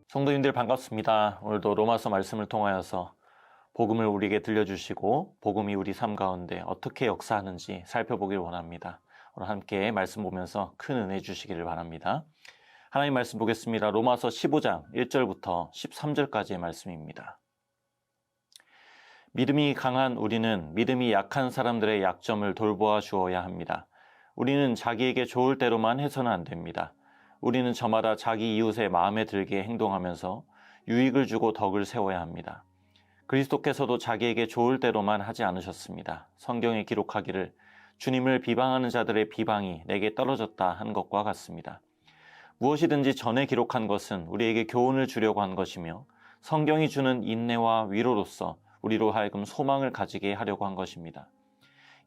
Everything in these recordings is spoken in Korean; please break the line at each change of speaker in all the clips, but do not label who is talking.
성도님들 반갑습니다. 오늘도 로마서 말씀을 통하여서 복음을 우리에게 들려주시고 복음이 우리 삶 가운데 어떻게 역사하는지 살펴보길 원합니다. 오늘 함께 말씀 보면서 큰 은혜 주시기를 바랍니다. 하나님 말씀 보겠습니다. 로마서 15장 1절부터 13절까지의 말씀입니다. 믿음이 강한 우리는 믿음이 약한 사람들의 약점을 돌보아 주어야 합니다. 우리는 자기에게 좋을 대로만 해서는 안 됩니다. 우리는 저마다 자기 이웃의 마음에 들게 행동하면서 유익을 주고 덕을 세워야 합니다. 그리스도께서도 자기에게 좋을 대로만 하지 않으셨습니다. 성경에 기록하기를 주님을 비방하는 자들의 비방이 내게 떨어졌다 한 것과 같습니다. 무엇이든지 전에 기록한 것은 우리에게 교훈을 주려고 한 것이며 성경이 주는 인내와 위로로서 우리로 하여금 소망을 가지게 하려고 한 것입니다.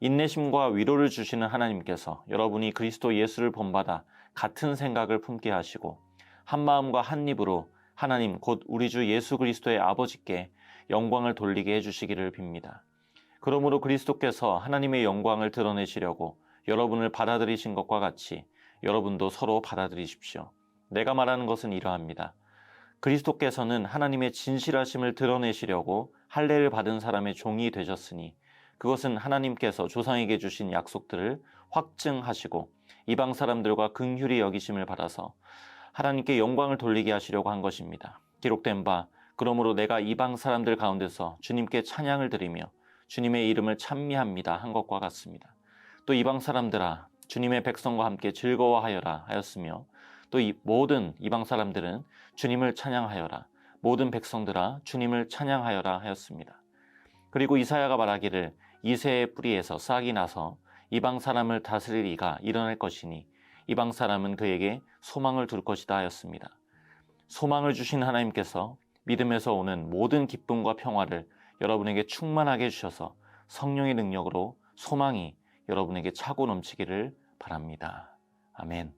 인내심과 위로를 주시는 하나님께서 여러분이 그리스도 예수를 본받아 같은 생각을 품게 하시고 한 마음과 한 입으로 하나님 곧 우리 주 예수 그리스도의 아버지께 영광을 돌리게 해주시기를 빕니다. 그러므로 그리스도께서 하나님의 영광을 드러내시려고 여러분을 받아들이신 것과 같이 여러분도 서로 받아들이십시오. 내가 말하는 것은 이러합니다. 그리스도께서는 하나님의 진실하심을 드러내시려고 할례를 받은 사람의 종이 되셨으니 그것은 하나님께서 조상에게 주신 약속들을 확증하시고 이방 사람들과 긍휼히 여기심을 받아서 하나님께 영광을 돌리게 하시려고 한 것입니다. 기록된 바 그러므로 내가 이방 사람들 가운데서 주님께 찬양을 드리며 주님의 이름을 찬미합니다 한 것과 같습니다. 또 이방 사람들아 주님의 백성과 함께 즐거워하여라 하였으며 또 이 모든 이방 사람들은 주님을 찬양하여라 모든 백성들아 주님을 찬양하여라 하였습니다. 그리고 이사야가 말하기를 이새의 뿌리에서 싹이 나서 이방 사람을 다스릴 이가 일어날 것이니 이방 사람은 그에게 소망을 둘 것이다 하였습니다. 소망을 주신 하나님께서 믿음에서 오는 모든 기쁨과 평화를 여러분에게 충만하게 해주셔서 성령의 능력으로 소망이 여러분에게 차고 넘치기를 바랍니다. 아멘.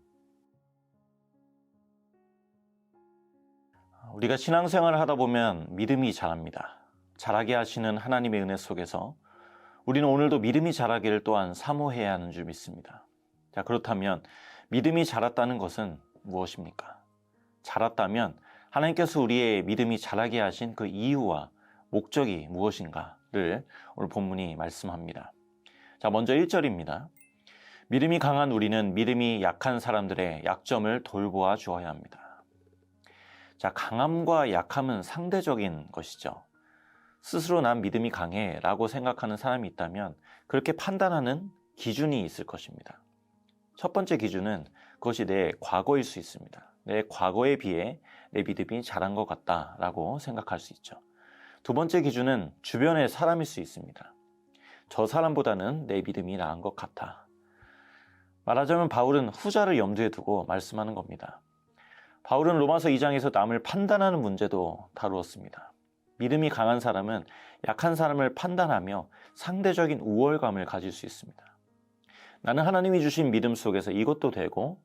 우리가 신앙생활을 하다 보면 믿음이 자랍니다. 자라게 하시는 하나님의 은혜 속에서 우리는 오늘도 믿음이 자라기를 또한 사모해야 하는 줄 믿습니다. 자, 그렇다면 믿음이 자랐다는 것은 무엇입니까? 자랐다면 하나님께서 우리의 믿음이 자라게 하신 그 이유와 목적이 무엇인가를 오늘 본문이 말씀합니다. 자, 먼저 1절입니다. 믿음이 강한 우리는 믿음이 약한 사람들의 약점을 돌보아 주어야 합니다. 자, 강함과 약함은 상대적인 것이죠. 스스로 난 믿음이 강해 라고 생각하는 사람이 있다면 그렇게 판단하는 기준이 있을 것입니다. 첫 번째 기준은 그것이 내 과거일 수 있습니다. 내 과거에 비해 내 믿음이 자란 것 같다 라고 생각할 수 있죠. 두 번째 기준은 주변의 사람일 수 있습니다. 저 사람보다는 내 믿음이 나은 것 같아. 말하자면 바울은 후자를 염두에 두고 말씀하는 겁니다. 바울은 로마서 2장에서 남을 판단하는 문제도 다루었습니다. 믿음이 강한 사람은 약한 사람을 판단하며 상대적인 우월감을 가질 수 있습니다. 나는 하나님이 주신 믿음 속에서 이것도 되고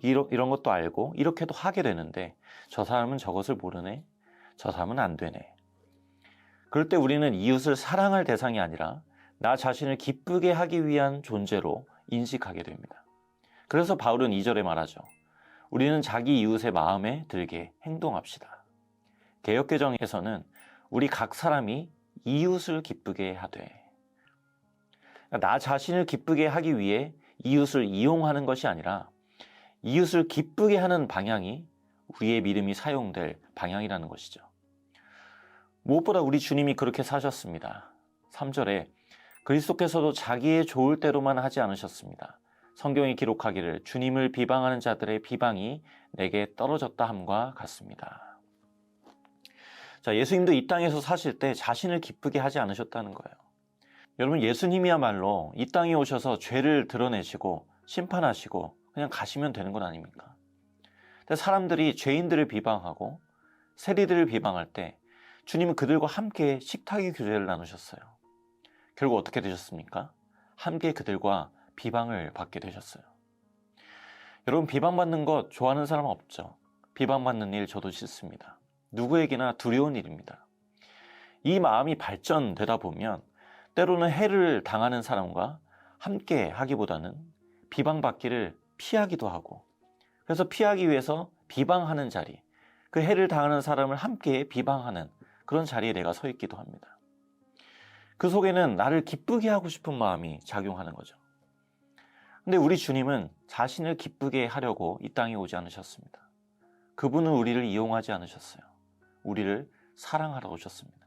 이런 것도 알고 이렇게도 하게 되는데 저 사람은 저것을 모르네? 저 사람은 안 되네. 그럴 때 우리는 이웃을 사랑할 대상이 아니라 나 자신을 기쁘게 하기 위한 존재로 인식하게 됩니다. 그래서 바울은 2절에 말하죠. 우리는 자기 이웃의 마음에 들게 행동합시다. 개역개정에서는 우리 각 사람이 이웃을 기쁘게 하되 나 자신을 기쁘게 하기 위해 이웃을 이용하는 것이 아니라 이웃을 기쁘게 하는 방향이 우리의 믿음이 사용될 방향이라는 것이죠. 무엇보다 우리 주님이 그렇게 사셨습니다. 3절에 그리스도께서도 자기의 좋을 대로만 하지 않으셨습니다. 성경이 기록하기를 주님을 비방하는 자들의 비방이 내게 떨어졌다 함과 같습니다. 자, 예수님도 이 땅에서 사실 때 자신을 기쁘게 하지 않으셨다는 거예요. 여러분, 예수님이야말로 이 땅에 오셔서 죄를 드러내시고 심판하시고 그냥 가시면 되는 건 아닙니까? 근데 사람들이 죄인들을 비방하고 세리들을 비방할 때 주님은 그들과 함께 식탁의 교제를 나누셨어요. 결국 어떻게 되셨습니까? 함께 그들과 비방을 받게 되셨어요. 여러분, 비방받는 것 좋아하는 사람은 없죠. 비방받는 일 저도 싫습니다. 누구에게나 두려운 일입니다. 이 마음이 발전되다 보면 때로는 해를 당하는 사람과 함께 하기보다는 비방받기를 피하기도 하고 그래서 피하기 위해서 비방하는 자리 그 해를 당하는 사람을 함께 비방하는 그런 자리에 내가 서 있기도 합니다. 그 속에는 나를 기쁘게 하고 싶은 마음이 작용하는 거죠. 근데 우리 주님은 자신을 기쁘게 하려고 이 땅에 오지 않으셨습니다. 그분은 우리를 이용하지 않으셨어요. 우리를 사랑하러 오셨습니다.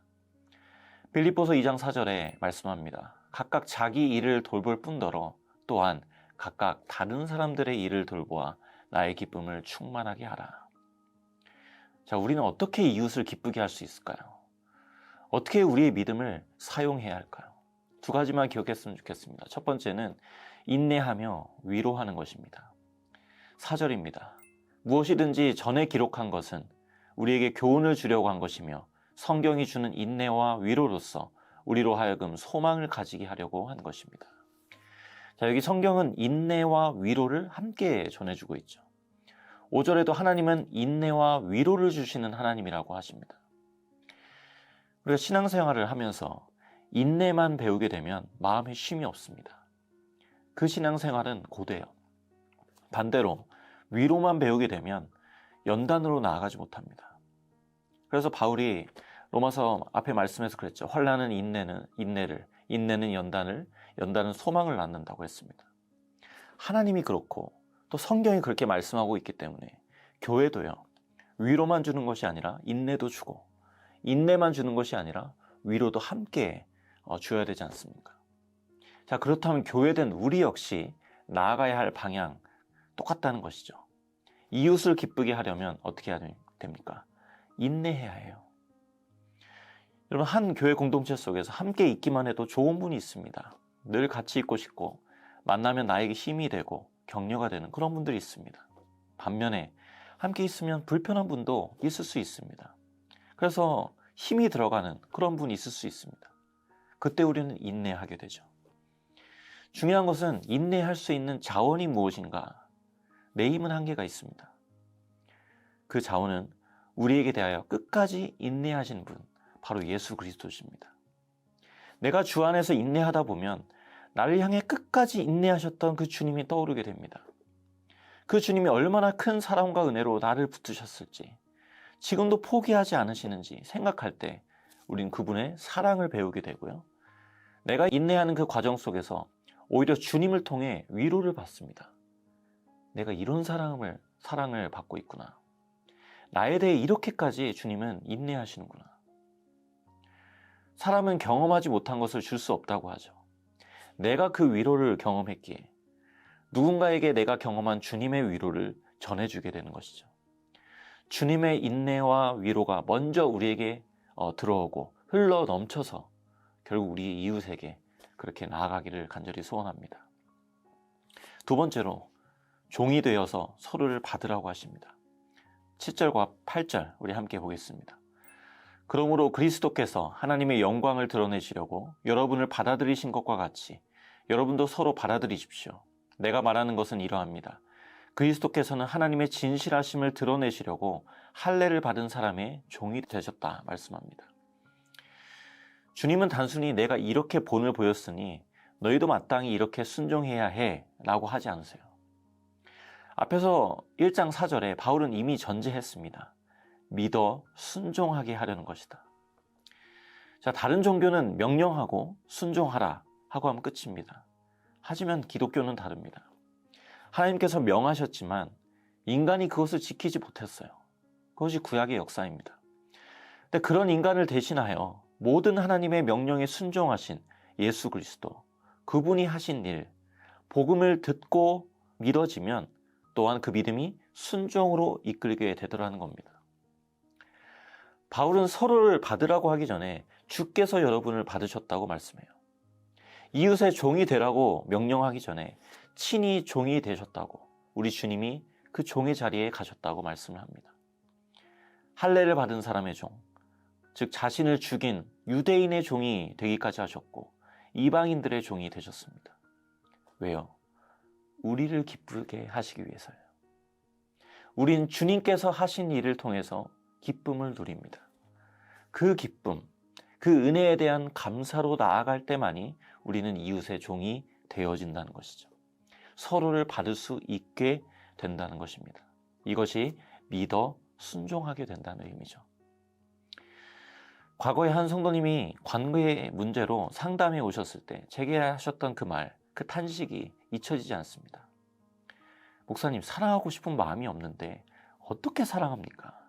빌립보서 2장 4절에 말씀합니다. 각각 자기 일을 돌볼 뿐더러 또한 각각 다른 사람들의 일을 돌보아 나의 기쁨을 충만하게 하라. 자, 우리는 어떻게 이웃을 기쁘게 할 수 있을까요? 어떻게 우리의 믿음을 사용해야 할까요? 두 가지만 기억했으면 좋겠습니다. 첫 번째는 인내하며 위로하는 것입니다. 4절입니다. 무엇이든지 전에 기록한 것은 우리에게 교훈을 주려고 한 것이며 성경이 주는 인내와 위로로서 우리로 하여금 소망을 가지게 하려고 한 것입니다. 자, 여기 성경은 인내와 위로를 함께 전해주고 있죠. 5절에도 하나님은 인내와 위로를 주시는 하나님이라고 하십니다. 우리가 신앙생활을 하면서 인내만 배우게 되면 마음에 쉼이 없습니다. 그 신앙생활은 고돼요. 반대로 위로만 배우게 되면 연단으로 나아가지 못합니다. 그래서 바울이 로마서 앞에 말씀에서 그랬죠. 환난은 인내를, 인내는 연단을, 연단은 소망을 낳는다고 했습니다. 하나님이 그렇고 또 성경이 그렇게 말씀하고 있기 때문에 교회도요. 위로만 주는 것이 아니라 인내도 주고 인내만 주는 것이 아니라 위로도 함께 주어야 되지 않습니까? 자, 그렇다면 교회된 우리 역시 나아가야 할 방향 똑같다는 것이죠. 이웃을 기쁘게 하려면 어떻게 해야 됩니까? 인내해야 해요. 여러분, 한 교회 공동체 속에서 함께 있기만 해도 좋은 분이 있습니다. 늘 같이 있고 싶고 만나면 나에게 힘이 되고 격려가 되는 그런 분들이 있습니다. 반면에 함께 있으면 불편한 분도 있을 수 있습니다. 그래서 힘이 들어가는 그런 분이 있을 수 있습니다. 그때 우리는 인내하게 되죠. 중요한 것은 인내할 수 있는 자원이 무엇인가? 내 힘은 한계가 있습니다. 그 자원은 우리에게 대하여 끝까지 인내하신 분, 바로 예수 그리스도십니다. 내가 주 안에서 인내하다 보면 나를 향해 끝까지 인내하셨던 그 주님이 떠오르게 됩니다. 그 주님이 얼마나 큰 사랑과 은혜로 나를 붙드셨을지, 지금도 포기하지 않으시는지 생각할 때 우린 그분의 사랑을 배우게 되고요. 내가 인내하는 그 과정 속에서 오히려 주님을 통해 위로를 받습니다. 내가 이런 사랑을 받고 있구나. 나에 대해 이렇게까지 주님은 인내하시는구나. 사람은 경험하지 못한 것을 줄 수 없다고 하죠. 내가 그 위로를 경험했기에 누군가에게 내가 경험한 주님의 위로를 전해주게 되는 것이죠. 주님의 인내와 위로가 먼저 우리에게 들어오고 흘러 넘쳐서 결국 우리 이웃에게 그렇게 나아가기를 간절히 소원합니다. 두 번째로 종이 되어서 서로를 받으라고 하십니다. 7절과 8절 우리 함께 보겠습니다. 그러므로 그리스도께서 하나님의 영광을 드러내시려고 여러분을 받아들이신 것과 같이 여러분도 서로 받아들이십시오. 내가 말하는 것은 이러합니다. 그리스도께서는 하나님의 진실하심을 드러내시려고 할례를 받은 사람의 종이 되셨다 말씀합니다. 주님은 단순히 내가 이렇게 본을 보였으니 너희도 마땅히 이렇게 순종해야 해 라고 하지 않으세요. 앞에서 1장 4절에 바울은 이미 전제했습니다. 믿어 순종하게 하려는 것이다. 자, 다른 종교는 명령하고 순종하라 하고 하면 끝입니다. 하지만 기독교는 다릅니다. 하나님께서 명하셨지만 인간이 그것을 지키지 못했어요. 그것이 구약의 역사입니다. 근데 그런 인간을 대신하여 모든 하나님의 명령에 순종하신 예수 그리스도, 그분이 하신 일, 복음을 듣고 믿어지면 또한 그 믿음이 순종으로 이끌게 되더라는 겁니다. 바울은 서로를 받으라고 하기 전에 주께서 여러분을 받으셨다고 말씀해요. 이웃의 종이 되라고 명령하기 전에 친히 종이 되셨다고, 우리 주님이 그 종의 자리에 가셨다고 말씀을 합니다. 할례를 받은 사람의 종, 즉 자신을 죽인 유대인의 종이 되기까지 하셨고 이방인들의 종이 되셨습니다. 왜요? 우리를 기쁘게 하시기 위해서요. 우린 주님께서 하신 일을 통해서 기쁨을 누립니다. 그 기쁨, 그 은혜에 대한 감사로 나아갈 때만이 우리는 이웃의 종이 되어진다는 것이죠. 서로를 받을 수 있게 된다는 것입니다. 이것이 믿어 순종하게 된다는 의미죠. 과거에 한 성도님이 관계 문제로 상담해 오셨을 때 제게 하셨던 그 말, 그 탄식이 잊혀지지 않습니다. 목사님, 사랑하고 싶은 마음이 없는데 어떻게 사랑합니까?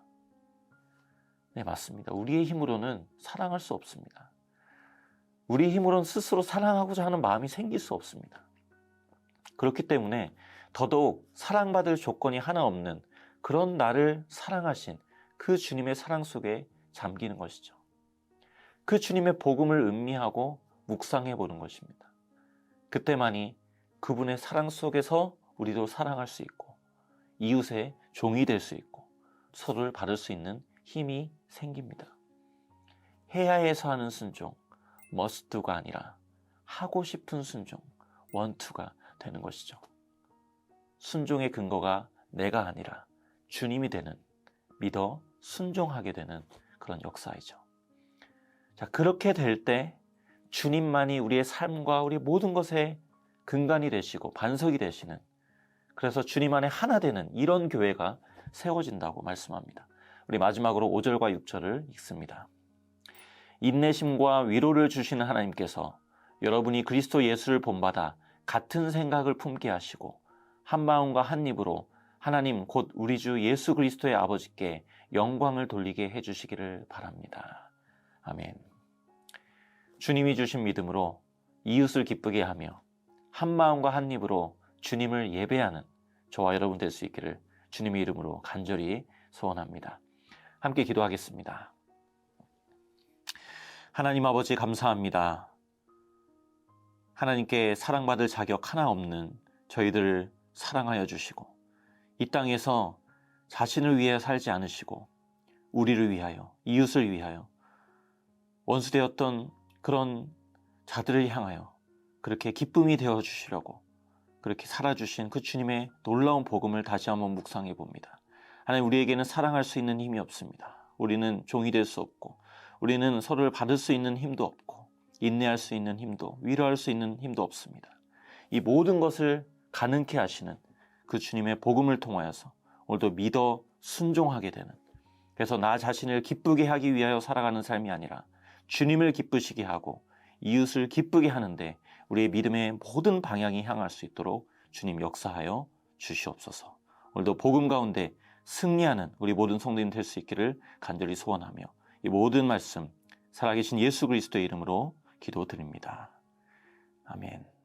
네, 맞습니다. 우리의 힘으로는 사랑할 수 없습니다. 우리의 힘으로는 스스로 사랑하고자 하는 마음이 생길 수 없습니다. 그렇기 때문에 더더욱 사랑받을 조건이 하나 없는 그런 나를 사랑하신 그 주님의 사랑 속에 잠기는 것이죠. 그 주님의 복음을 음미하고 묵상해 보는 것입니다. 그때만이 그분의 사랑 속에서 우리도 사랑할 수 있고 이웃의 종이 될 수 있고 서로를 바를 수 있는 힘이 생깁니다. 해야 해서 하는 순종, must가 아니라 하고 싶은 순종, want가 되는 것이죠. 순종의 근거가 내가 아니라 주님이 되는, 믿어 순종하게 되는 그런 역사이죠. 자, 그렇게 될 때 주님만이 우리의 삶과 우리 모든 것의 근간이 되시고 반석이 되시는, 그래서 주님 안에 하나 되는 이런 교회가 세워진다고 말씀합니다. 우리 마지막으로 5절과 6절을 읽습니다. 인내심과 위로를 주시는 하나님께서 여러분이 그리스도 예수를 본받아 같은 생각을 품게 하시고 한 마음과 한 입으로 하나님 곧 우리 주 예수 그리스도의 아버지께 영광을 돌리게 해주시기를 바랍니다. 아멘. 주님이 주신 믿음으로 이웃을 기쁘게 하며 한 마음과 한 입으로 주님을 예배하는 저와 여러분 될 수 있기를 주님의 이름으로 간절히 소원합니다. 함께 기도하겠습니다. 하나님 아버지, 감사합니다. 하나님께 사랑받을 자격 하나 없는 저희들을 사랑하여 주시고 이 땅에서 자신을 위해 살지 않으시고 우리를 위하여, 이웃을 위하여 원수되었던 그런 자들을 향하여 그렇게 기쁨이 되어 주시려고 그렇게 살아주신 그 주님의 놀라운 복음을 다시 한번 묵상해 봅니다. 하나님, 우리에게는 사랑할 수 있는 힘이 없습니다. 우리는 종이 될 수 없고 우리는 서로를 받을 수 있는 힘도 없고 인내할 수 있는 힘도, 위로할 수 있는 힘도 없습니다. 이 모든 것을 가능케 하시는 그 주님의 복음을 통하여서 오늘도 믿어 순종하게 되는, 그래서 나 자신을 기쁘게 하기 위하여 살아가는 삶이 아니라 주님을 기쁘시게 하고 이웃을 기쁘게 하는데 우리의 믿음의 모든 방향이 향할 수 있도록 주님 역사하여 주시옵소서. 오늘도 복음 가운데 승리하는 우리 모든 성도님 될 수 있기를 간절히 소원하며 이 모든 말씀 살아계신 예수 그리스도의 이름으로 기도드립니다. 아멘.